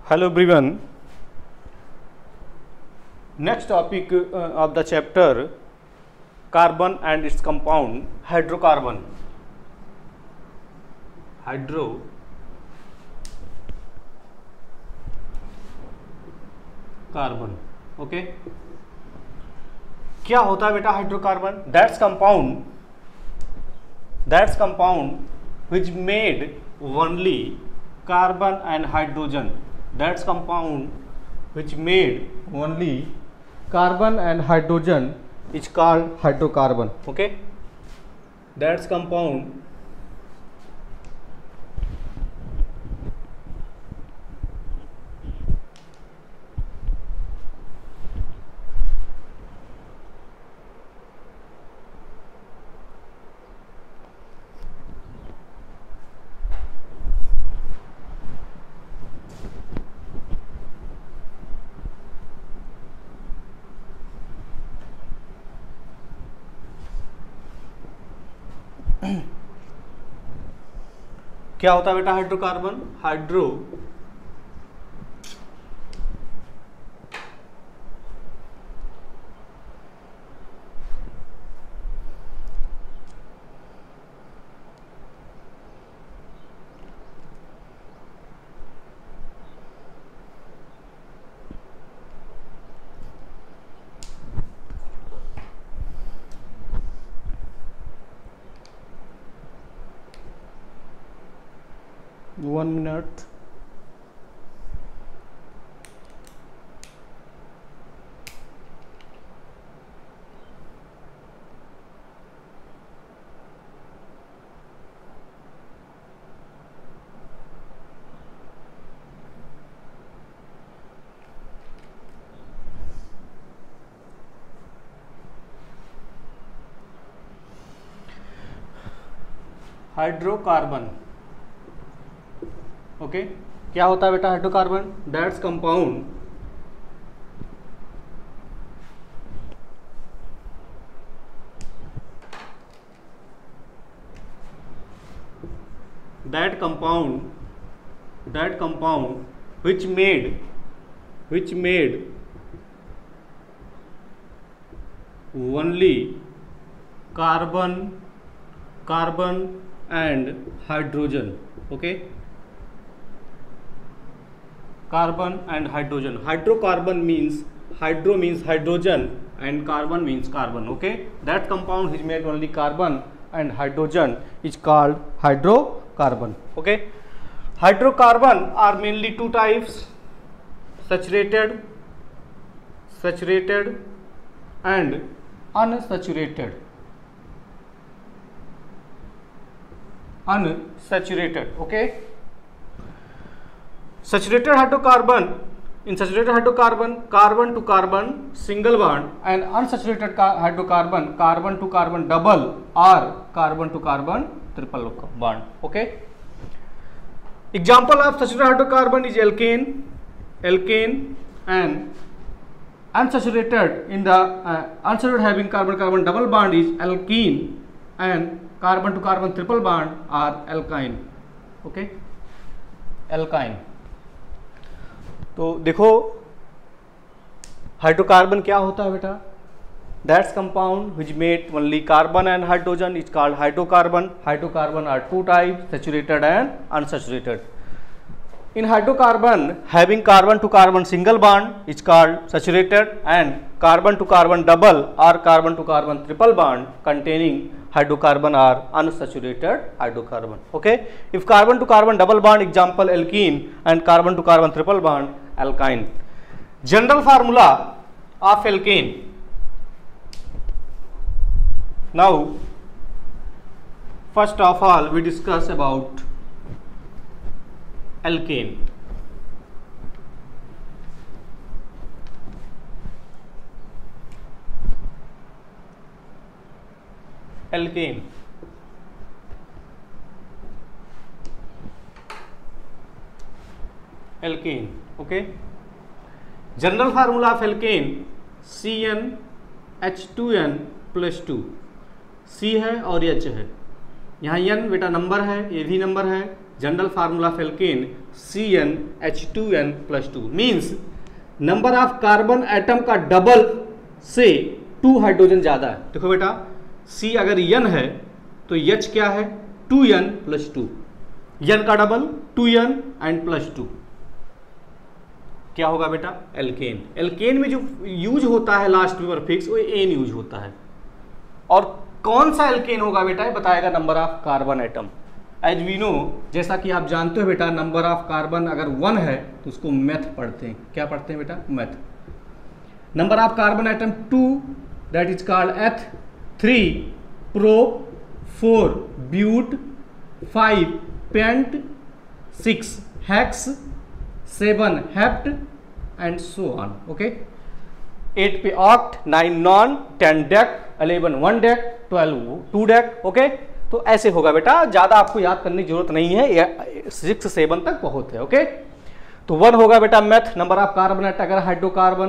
Hello everyone. Next topic of the chapter, carbon and its compound, hydrocarbon. Hydrocarbon. Okay. क्या होता है बेटा hydrocarbon? That's compound which made only carbon and hydrogen. That's compound which made only carbon and hydrogen is called hydrocarbon. Okay, that's compound क्या होता है बेटा hydrocarbon? One minute. Hydrocarbon. Okay क्या होता है बेटा hydrocarbon? That's compound which made only carbon and hydrogen. Okay, carbon and hydrogen. Hydrocarbon means hydrogen and carbon means carbon. Okay, that compound is made only carbon and hydrogen is called hydrocarbon. Okay, hydrocarbon are mainly two types: saturated and unsaturated. Okay, saturated hydrocarbon, in saturated hydrocarbon, carbon to carbon single bond, and unsaturated hydrocarbon, carbon to carbon double or carbon to carbon triple bond. Okay, example of saturated hydrocarbon is alkane, and unsaturated, in the unsaturated having carbon double bond is alkene, and carbon to carbon triple bond are alkyne. Okay, alkyne. तो देखो hydrocarbon क्या होता है बेटा? That's compound which made only carbon and hydrogen is called hydrocarbon. Hydrocarbon are two type, saturated and unsaturated. In hydrocarbon having carbon to carbon single bond is called saturated, and carbon to carbon double और carbon to carbon triple bond containing hydrocarbon are unsaturated hydrocarbon. Okay, if carbon to carbon double bond, example alkene, and carbon to carbon triple bond, alkyne. General formula of alkane. Now first of all we discuss about alkane. Alkane. Okay, general formula of alkene CnH2n+2. C है और H है. यहाँ n बेटा number है, ये भी number है। General formula of alkene CnH2n+2 means number of carbon atom का डबल से 2 हाइड्रोजन ज़्यादा है। देखो बेटा C अगर n है तो H क्या है 2n+2, n का डबल 2n एंड +2 क्या होगा बेटा एल्केन। एल्केन में जो यूज होता है लास्ट में प्रीफिक्स वो एन यूज होता है। और कौन सा एल्केन होगा बेटा ये बताएगा number of carbon atom. As we know, जैसा कि आप जानते हो बेटा नंबर ऑफ कार्बन अगर 1 है तो उसको मेथ पढ़ते हैं। क्या पढ़ते हैं बेटा meth. Number of carbon atom 2 that is called eth, 3 prop, 4 but, 5 pent, 6 hex, 7 hept and so on. Okay 8 पे oct, 9 non, 10 dec, 11 1 dec, 12 2 dec. Okay तो ऐसे होगा बेटा, ज्यादा आपको याद करने की जरूरत नहीं है, 6 7 तक बहुत है। ओके तो 1 होगा बेटा meth, number of carbon atom. अगर हाइड्रोकार्बन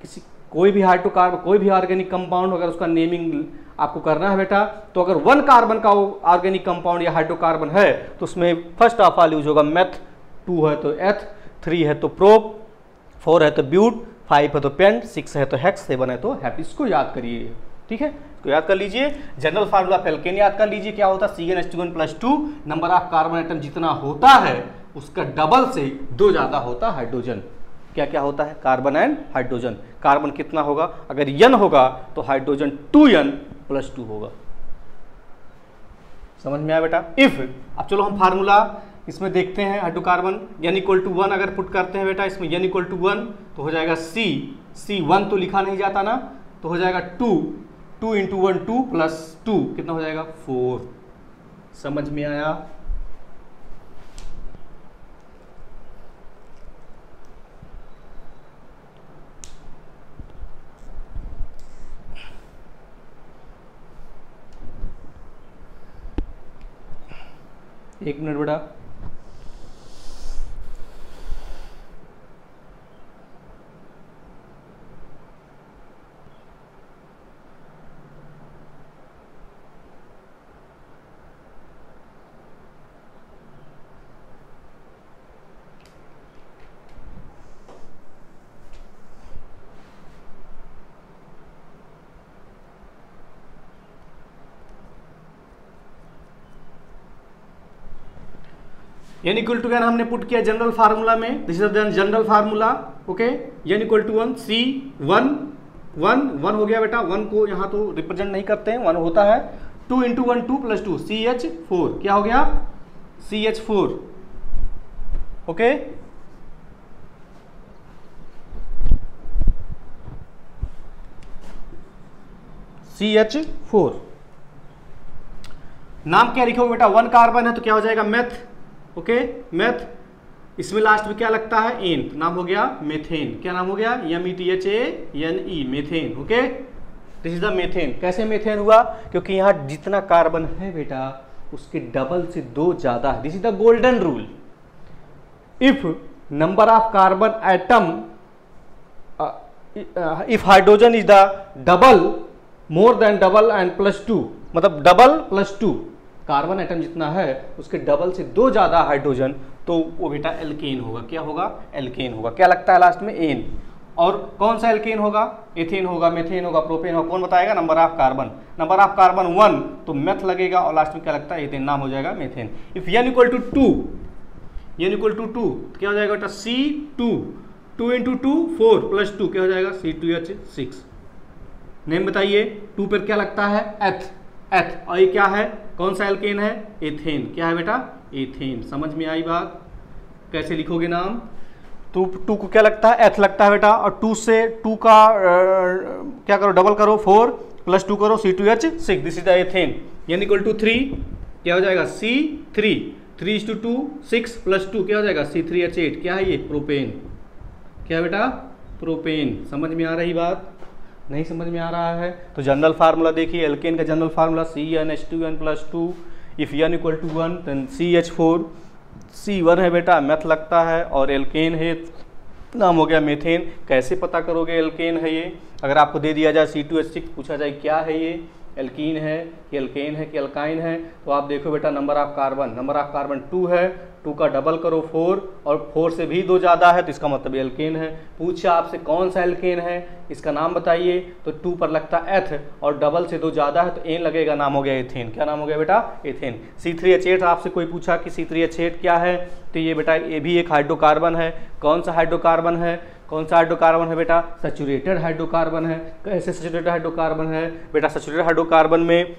किसी कोई भी हाइड्रोकार्बन कोई भी ऑर्गेनिक कंपाउंड अगर उसका नेमिंग आपको करना है बेटा, तो अगर 1 कार्बन का ऑर्गेनिक कंपाउंड या हाइड्रोकार्बन है तो उसमें फर्स्ट ऑफ ऑल यूज होगा मेथ। 2 है तो एथ, 3 है तो प्रोप, 4 है तो ब्यूट, 5 है तो पेंट, 6 है तो हेक्स, 7 है तो हेप्ट। इसको याद करिए, ठीक है, इसको याद कर लीजिए। जनरल फार्मूला ऑफ एल्केन याद कर लीजिए, क्या होता है CnH2n+2। Number of carbon atom जितना होता है उसका डबल से 2 ज्यादा होता है हाइड्रोजन। क्या क्या होता है कार्बन एंड हाइड्रोजन। कार्बन कितना होगा अगर n होगा तो हाइड्रोजन 2n+2 होगा। समझ में आया बेटा। इफ अब चलो हम फार्मूला इसमें देखते हैं हाइड्रोकार्बन n=1 अगर पुट करते हैं बेटा इसमें n=1 तो हो जाएगा C1 तो लिखा नहीं जाता ना, तो हो जाएगा 2 × 1 2 + 2 कितना हो जाएगा 4। समझ में आया। एक मिनट बेटा। n=1 हमने पुट किया जनरल फार्मूला में, this is the general formula. Okay n=1 C1 1 हो गया बेटा। 1 को यहाँ तो रिप्रेजेंट नहीं करते हैं, 1 होता है। 2 × 1 2 + 2 CH4 क्या हो गया CH4। ओके CH4 नाम क्या लिखोगे बेटा 1 कार्बन है तो क्या हो जाएगा मेथ। ओके मेथ इसमें लास्ट में क्या लगता है एन, नाम हो गया मेथेन। क्या नाम हो गया METHANE methane. Okay this is the methane. कैसे मेथेन हुआ क्योंकि यहाँ जितना कार्बन है बेटा उसके डबल से 2 ज्यादा है। This is the golden rule. If number of carbon atom if hydrogen is the double more than double and +2 मतलब डबल +2 कार्बन एटम जितना है उसके डबल से 2 ज्यादा हाइड्रोजन तो वो बेटा एल्केन होगा। क्या होगा एल्केन होगा। क्या लगता है लास्ट में एन। और कौन सा एल्केन होगा एथेन होगा, मेथेन होगा, प्रोपेन होगा। कौन बताएगा number of carbon. Number of carbon 1 तो मेथ लगेगा और लास्ट में क्या लगता है एथेन, नाम हो जाएगा मेथेन। इफ n=2 क्या हो जाएगा बेटा C2 2 × 2 4 + 2 क्या हो जाएगा C2H6। नेम बताइए 2 पर क्या लगता है एथ और ये क्या है कौन सा एल्केन है एथेन। क्या है बेटा एथेन। समझ में आई बात। कैसे लिखोगे नाम। 2 को क्या लगता है एथ लगता है बेटा और 2 से 2 का क्या करो डबल करो 4 + 2 करो C2H6 this is the ethane. n=3 क्या हो जाएगा C3 3:2 6 + 2 क्या हो जाएगा C3H8। क्या है ये प्रोपेन। क्या है बेटा प्रोपेन। समझ में आ रही बात नहीं समझ में आ रहा है तो जनरल फार्मूला देखिए एल्केन का general formula CnH2n+2। If n=1 then CH4 C1 है बेटा मेथ लगता है और एल्केन है नाम हो गया मेथेन। कैसे पता करोगे एल्केन है ये। अगर आपको दे दिया जाए C2H6 पूछा जाए क्या है ये एल्कीन है कि एल्केन है कि एल्काइन है, तो आप देखो बेटा नंबर ऑफ कार्बन 2 है, 2 का डबल करो 4 और 4 से भी 2 ज़्यादा है तो इसका मतलब एल्केन है। पूछा आपसे कौन सा एल्केन है, इसका नाम बताइए, तो 2 पर लगता एथ और डबल से 2 ज़्यादा है तो एन लगेगा, नाम हो गया एथेन। क्या नाम हो गया बेटा? एथेन। C3H8 आपसे कोई पूछा कि C3H8 क्या है, तो ये बेटा ये भी एक हाइड्रोकार्बन है। कौन सा हाइड्रोकार्बन है? कौन सा हाइड्रोकार्बन है बेटा? सैचुरेटेड हाइड्रोकार्बन है। कैसे सैचुरेटेड हाइड्रोकार्बन है बेटा? सैचुरेटेड हाइड्रोकार्बन में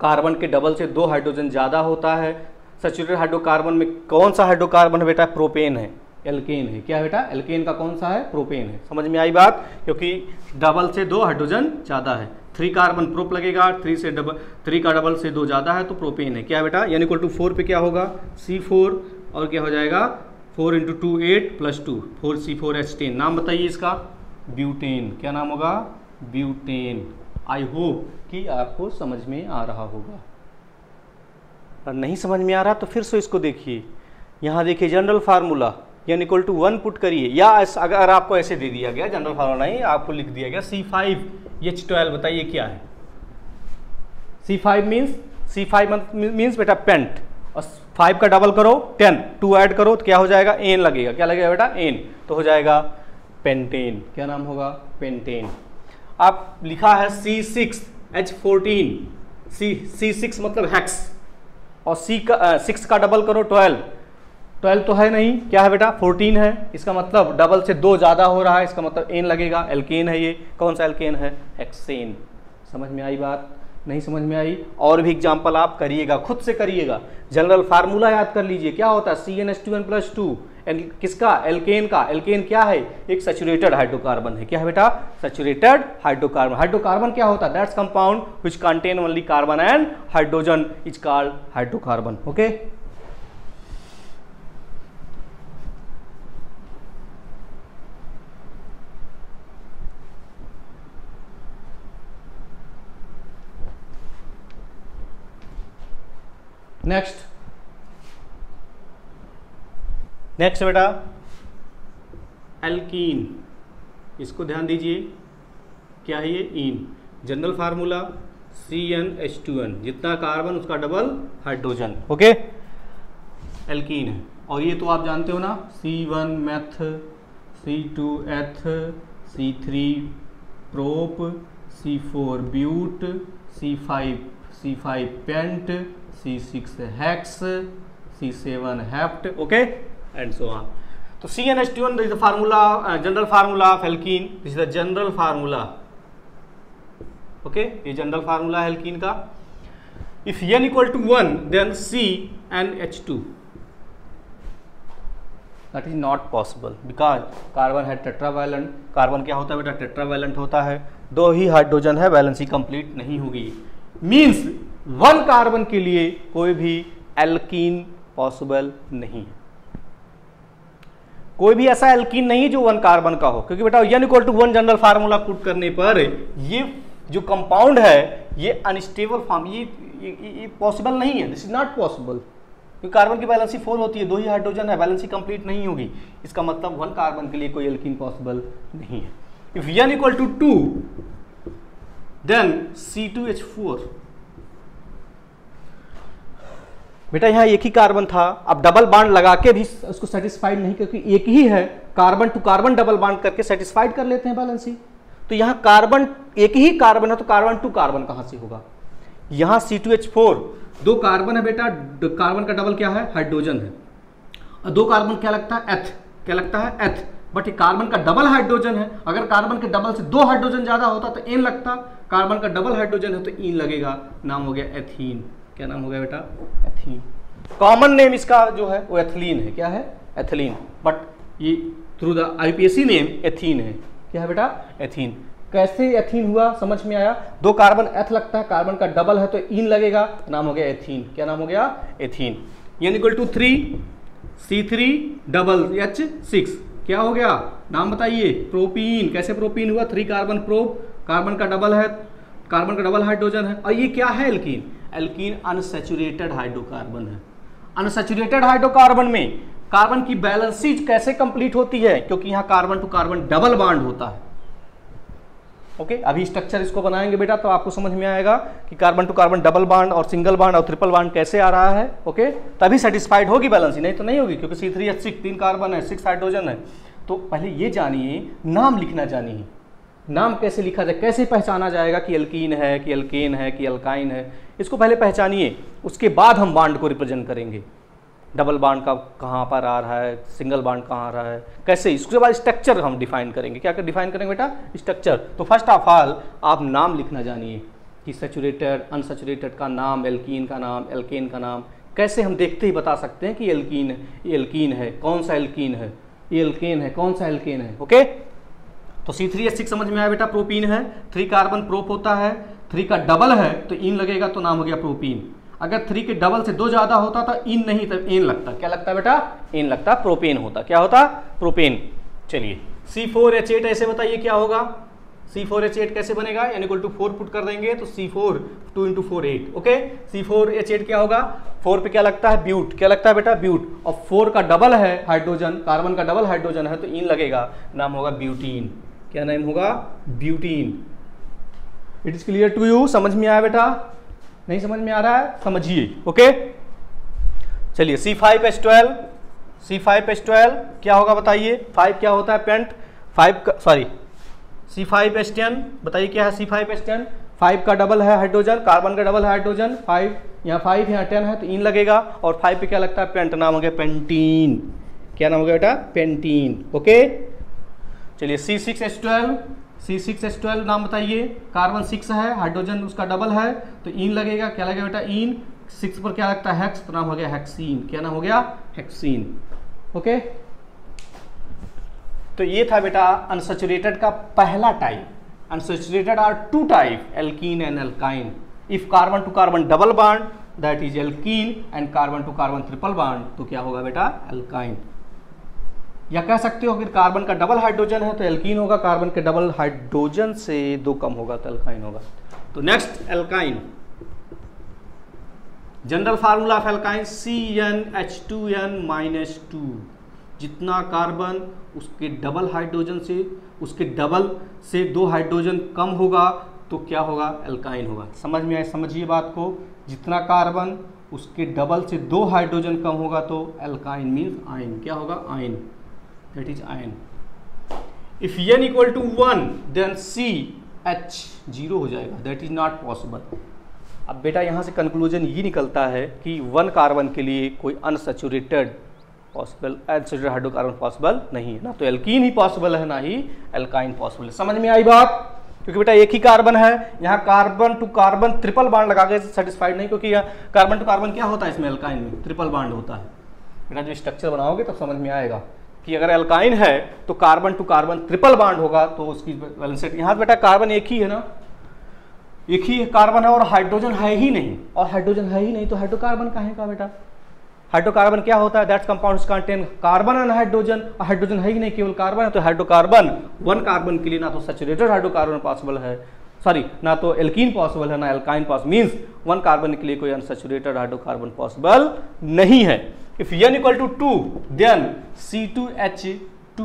कार्बन के डबल से 2 हाइड्रोजन ज़्यादा होता है। सैचुरेटेड हाइड्रोकार्बन में कौन सा हाइड्रोकार्बन है बेटा? प्रोपेन है, एल्केन है। क्या है बेटा? एल्केन का कौन सा है? प्रोपेन है। समझ में आई बात? क्योंकि डबल से 2 हाइड्रोजन ज़्यादा है। 3 कार्बन प्रोप लगेगा, 3 का डबल से 2 ज़्यादा है तो प्रोपेन है। क्या है बेटा? यानी इक्वल टू 4 पे क्या होगा? C4 और क्या हो जाएगा? 4 × 2 8 + 2 4C4H10। नाम बताइए इसका? ब्यूटेन। क्या नाम होगा? ब्यूटेन। आई होप कि आपको समझ में आ रहा होगा। और नहीं समझ में आ रहा तो फिर से इसको देखिए। यहाँ देखिए जनरल फार्मूला यानी इक्वल टू 1 पुट करिए, या अगर आपको ऐसे दे दिया गया, जनरल फार्मूला नहीं आपको लिख दिया गया C5H12, बताइए क्या है? C5 मीन्स बेटा पेंट, और 5 का डबल करो 10, 2 ऐड करो तो क्या हो जाएगा? एन लगेगा। क्या लगेगा बेटा? एन। तो हो जाएगा पेंटेन। क्या नाम होगा? पेंटेन। आप लिखा है C6H14, C6 मतलब हेक्स, और 6 का डबल करो 12 तो है नहीं, क्या है बेटा? 14 है। इसका मतलब डबल से 2 ज़्यादा हो रहा है, इसका मतलब एन लगेगा। एल्केन है ये। कौन सा एल्केन है? हेक्सेन। समझ में आई बात? नहीं समझ में आई? और भी एग्जाम्पल आप करिएगा, खुद से करिएगा। जनरल फार्मूला याद कर लीजिए। क्या होता है? CnH2n + 2। किसका? एल्केन का। एल्केन क्या है? एक सैचुरेटेड हाइड्रोकार्बन है। क्या है बेटा? Saturated hydrocarbon. हाइड्रोकार्बन क्या होता है? That's compound which contain only carbon and hydrogen is called hydrocarbon. Okay. Next बेटा एल्कीन। इसको ध्यान दीजिए, क्या है ये? ईन। जनरल फार्मूला CnH2n, जितना कार्बन उसका डबल हाइड्रोजन। ओके। एल्कीन है, और ये तो आप जानते हो ना, C1 meth, C2 eth, C3 prop, C4 but, C5 pent, C6 hex, C7 hept. Okay and so on. तो CnH2n is the formula, general formula of alkene. This is the general formula. Okay, ये general formula है alkene का। If n = 1 then CnH2, that is not possible because carbon है tetravalent. Carbon क्या होता है बेटा? Tetravalent होता है। 2 ही हाइड्रोजन है, वैलेंसी कंप्लीट नहीं होगी। मीन्स 1 कार्बन के लिए कोई भी एल्कीन पॉसिबल नहीं है। कोई भी ऐसा एल्कीन नहीं है जो 1 कार्बन का हो, क्योंकि बेटा n = 1 जनरल फार्मूला पुट करने पर ये जो कंपाउंड है ये अनस्टेबल फॉर्म, ये पॉसिबल नहीं है। दिस इज नॉट पॉसिबल, क्योंकि कार्बन की बैलेंसी 4 होती है, 2 ही हाइड्रोजन है, बैलेंसी कंप्लीट नहीं होगी। इसका मतलब 1 कार्बन के लिए कोई एल्कीन पॉसिबल नहीं है। If n = 2 then C2H4। बेटा यहाँ एक ही कार्बन था, अब डबल बॉन्ड लगा के भी उसको सेटिस्फाइड नहीं, क्योंकि एक ही है। Carbon to carbon double bond करके सेटिस्फाइड कर लेते हैं बैलेंसी। तो यहाँ कार्बन एक ही कार्बन है तो कार्बन टू कार्बन कहां से होगा? यहाँ C2H4 2 कार्बन है बेटा, कार्बन का डबल क्या है? हाइड्रोजन है, और 2 कार्बन क्या लगता है? एथ। क्या लगता है? एथ। बट ये कार्बन का डबल हाइड्रोजन है। अगर कार्बन के डबल से 2 हाइड्रोजन ज्यादा होता तो एन लगता। कार्बन का डबल हाइड्रोजन है तो ईन लगेगा। नाम हो गया एथीन। क्या नाम हो गया बेटा? एथीन। कॉमन नेम इसका जो है वो एथिलीन है। क्या है? एथिलीन। बट ये through the IUPAC name ethene है। क्या है बेटा? एथीन। कैसे एथीन हुआ समझ में आया? 2 कार्बन एथ लगता है, कार्बन का डबल है तो ईन लगेगा, नाम हो गया एथीन। क्या नाम हो गया? एथीन। n = 3 C3H6 क्या हो गया? नाम बताइए? प्रोपीन। कैसे प्रोपीन हुआ? 3 कार्बन प्रोप, कार्बन का डबल है, कार्बन का डबल हाइड्रोजन है, और ये क्या है? एल्कीन। एल्कीन अनसैचुरेटेड हाइड्रोकार्बन है। अनसैचुरेटेड हाइड्रोकार्बन में कार्बन की बैलेंसी कैसे कंप्लीट होती है? क्योंकि यहाँ carbon to carbon double bond होता है, ओके अभी स्ट्रक्चर इसको बनाएंगे बेटा तो आपको समझ में आएगा कि carbon to carbon double bond और सिंगल बॉन्ड और ट्रिपल बॉन्ड कैसे आ रहा है। ओके तभी सेटिस्फाइड होगी बैलेंसिंग, नहीं तो नहीं होगी, क्योंकि C3H6 3 कार्बन है, 6 हाइड्रोजन है। तो पहले ये जानिए, नाम लिखना जानिए, नाम कैसे लिखा जाए, कैसे पहचाना जाएगा कि एल्कीन है कि एल्केन है कि एल्काइन है, इसको पहले पहचानिए, उसके बाद हम बॉन्ड को रिप्रेजेंट करेंगे। डबल बॉन्ड का कहाँ पर आ रहा है, सिंगल बॉन्ड कहाँ आ रहा है, कैसे, इसके बाद स्ट्रक्चर हम डिफाइन करेंगे। क्या कर डिफाइन करेंगे बेटा? स्ट्रक्चर। तो फर्स्ट ऑफ ऑल आप नाम लिखना जानिए कि सैचुरेटेड अनसैचुरेटेड का नाम, एल्कीन का नाम, एल्केन का नाम। कैसे हम देखते ही बता सकते हैं कि एल्कीन है, कौन सा एल्कीन है, ये एल्केन है, कौन सा एल्केन है। ओके तो C3H6 समझ में आया बेटा, प्रोपीन है, 3 कार्बन प्रोप होता है, 3 का डबल है तो इन लगेगा तो नाम हो गया प्रोपीन। अगर 3 के डबल से 2 ज्यादा होता तो इन नहीं तो एन लगता। क्या लगता बेटा? एन लगता, प्रोपेन होता। क्या होता? प्रोपेन। चलिए C4H8 ऐसे बताइए क्या होगा? C4H8 कैसे बनेगा? n = 4 पुट कर देंगे तो C4 2 × 4 8। ओके C4H8 क्या होगा? 4 पे क्या लगता है? ब्यूट। क्या लगता है बेटा? ब्यूट। और 4 का डबल है हाइड्रोजन, कार्बन का डबल हाइड्रोजन है तो इन लगेगा, नाम होगा ब्यूटीन। क्या नाम होगा? Butene. It is clear to you? समझ में आया बेटा? नहीं समझ में आ रहा है? समझिए। ओके चलिए C5H12, C5H12 क्या होगा बताइए? 5 क्या होता है? पेंट। 5 सॉरी C5H10 बताइए क्या है? C5H10 5 का डबल है हाइड्रोजन, कार्बन का डबल है हाइड्रोजन, 5 यहाँ 10 है तो इन लगेगा, और 5 पे क्या लगता है? पेंट। नाम हो गया पेंटीन। क्या नाम हो गया बेटा? पेंटीन। ओके चलिए C6H12 नाम बताइए। कार्बन 6 है, हाइड्रोजन उसका डबल है तो इन लगेगा। क्या लगेगा बेटा? इन। 6 पर क्या लगता है? हेक्स, तो नाम हो गया हेक्सीन। क्या नाम हो गया? हेक्सीन। ओके तो ये था बेटा अनसैचुरेटेड का पहला type. Unsaturated are 2 type, alkene and alkyne. If carbon to carbon double bond that is alkene and carbon to carbon triple bond तो क्या होगा बेटा? एल्काइन। या कह सकते हो अगर कार्बन का डबल हाइड्रोजन है तो एल्कीन होगा, कार्बन के डबल हाइड्रोजन से 2 कम होगा तो एल्काइन होगा। तो next alkyne, general formula of alkyne CnH2n-2। जितना कार्बन उसके डबल हाइड्रोजन से, उसके डबल से 2 हाइड्रोजन कम होगा तो क्या होगा? एल्काइन होगा। समझ में आए? समझिए बात को, जितना कार्बन उसके डबल से 2 हाइड्रोजन कम होगा तो एल्काइन मीन्स आयन। क्या होगा? Ion. That is iron. If n = 1 then CH 0 हो जाएगा। That is not possible. अब बेटा यहाँ से कंक्लूजन ये निकलता है कि 1 कार्बन के लिए कोई unsaturated possible, unsaturated hydrocarbon possible नहीं है। ना तो एल्कीन ही पॉसिबल है, ना ही एल्काइन पॉसिबल है। समझ में आई बात? क्योंकि बेटा एक ही कार्बन है, यहाँ carbon to carbon triple bond लगा के सेटिस्फाइड नहीं, क्योंकि यहाँ कार्बन टू कार्बन क्या होता है इसमें? एल्काइन में ट्रिपल बॉन्ड होता है। बेटा जो स्ट्रक्चर बनाओगे तब समझ में आएगा कि अगर एल्काइन है तो carbon to carbon triple bond होगा तो उसकी वैलेंसिटी। यहाँ बेटा कार्बन एक ही है ना, एक ही कार्बन है और हाइड्रोजन है ही नहीं, और हाइड्रोजन है ही नहीं तो हाइड्रोकार्बन कहाँ का बेटा? हाइड्रोकार्बन क्या होता है? That's compounds contain carbon and hydrogen, और हाइड्रोजन है ही नहीं, केवल कार्बन है। तो हाइड्रोकार्बन 1 कार्बन के लिए ना तो सैचुरेटेड हाइड्रोकार्बन पॉसिबल है, सॉरी ना तो एल्कीन पॉसिबल है ना एल्काइन पॉसिबल, मीन्स 1 कार्बन के लिए कोई अनसैचुरेटेड हाइड्रोकार्बन पॉसिबल नहीं है। If n = 2 then C2H2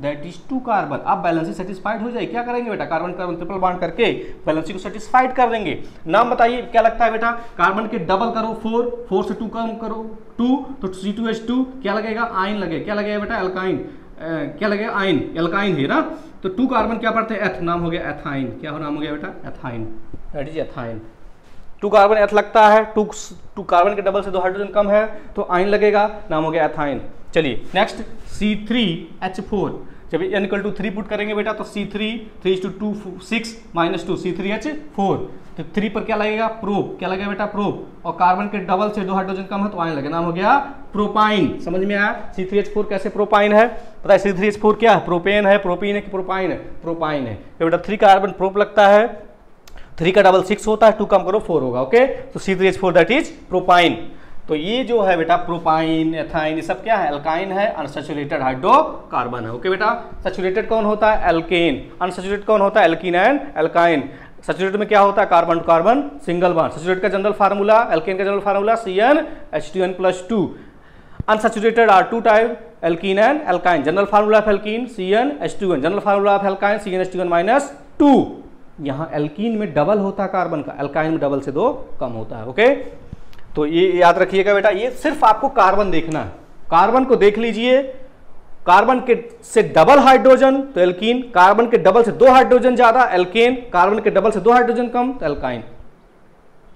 that is 2 carbon. आप बैलेंसिंग सेटिस्फाइड हो जाए। क्या करेंगे बेटा? कार्बन कार्बन ट्रिपल बॉन्ड करके बैलेंसिंग को सेटिस्फाइड कर देंगे। नाम बताइए क्या लगता है बेटा? कार्बन के डबल करो 4 से 2 कम करो 2 तो C2H2 क्या लगेगा? आयन लगेगा। क्या लगेगा बेटा? एल्काइन। क्या लगेगा? आयन। एल्काइन है ना, तो 2 कार्बन क्या पढ़ते हैं? एथ। नाम हो गया एथाइन। क्या नाम हो गया बेटा? Ethyne. That is ethyne. 2 carbon एथ लगता है, 2 कार्बन के डबल से 2 हाइड्रोजन कम है तो आयन लगेगा, नाम हो गया एथाइन। चलिए नेक्स्ट C3H4। जब n = 3 पुट करेंगे बेटा तो C3 3:2 6 - 2 C3H4 तो 3 पर क्या लगेगा? प्रोप। क्या लगेगा बेटा? प्रोप। और कार्बन के डबल से 2 हाइड्रोजन कम है तो आयन लगेगा, नाम हो गया प्रोपाइन। समझ में आया? C3H4 कैसे प्रोपाइन है? पता है C3H4 क्या है? प्रोपेन है, प्रोपीन है कि प्रोपाइन है? प्रोपाइन है। तो बेटा 3 कार्बन प्रोप लगता है, 3 का डबल 6 होता है, 2 कम करो 4 होगा। ओके तो C3H4 दैट इज प्रोपाइन। तो ये जो है बेटा प्रोपाइन, एथाइन, ये सब क्या है? एल्काइन है, अनसैचुरेटेड हाइड्रोकार्बन है। ओके बेटा सैचुरेटेड कौन होता है? एल्केन। अनसैचुरेटेड कौन होता है? Alkene and alkyne. सैचुरेटेड में क्या होता है? Carbon to carbon single bond. Saturated का जनरल फार्मूला, एल्केन का general formula CnH2n+2। Unsaturated are 2 type, alkene and alkyne. General formula of alkene CnH2n, general formula of alkyne CnH2n-2। 2, यहाँ alkene में double होता है कार्बन का, alkyne में double से 2 कम होता है। ओके, तो ये याद रखिएगा बेटा, ये सिर्फ आपको कार्बन देखना है। कार्बन को देख लीजिए, कार्बन के से डबल हाइड्रोजन तो एल्कीन, कार्बन के डबल से 2 हाइड्रोजन ज्यादा एल्केन, कार्बन के डबल से 2 हाइड्रोजन कम तो एल्काइन,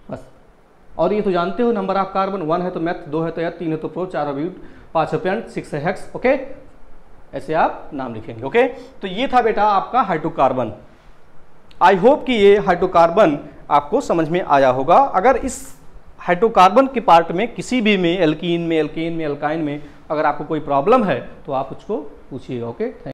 बस। और ये तो जानते हो नंबर ऑफ कार्बन 1 है तो मेथ, 2 है तो एथ, 3 है तो प्रो, 4 है ब्यूट, 5 है पेंट, 6 है हेक्स। ओके, ऐसे आप नाम लिखेंगे। ओके, तो ये था बेटा आपका हाइड्रोकार्बन। आई होप कि ये हाइड्रोकार्बन आपको समझ में आया होगा। अगर इस हाइड्रोकार्बन के पार्ट में किसी भी में, एल्कीन में, एल्केन में, एल्काइन में अगर आपको कोई प्रॉब्लम है तो आप उसको पूछिएगा। ओके।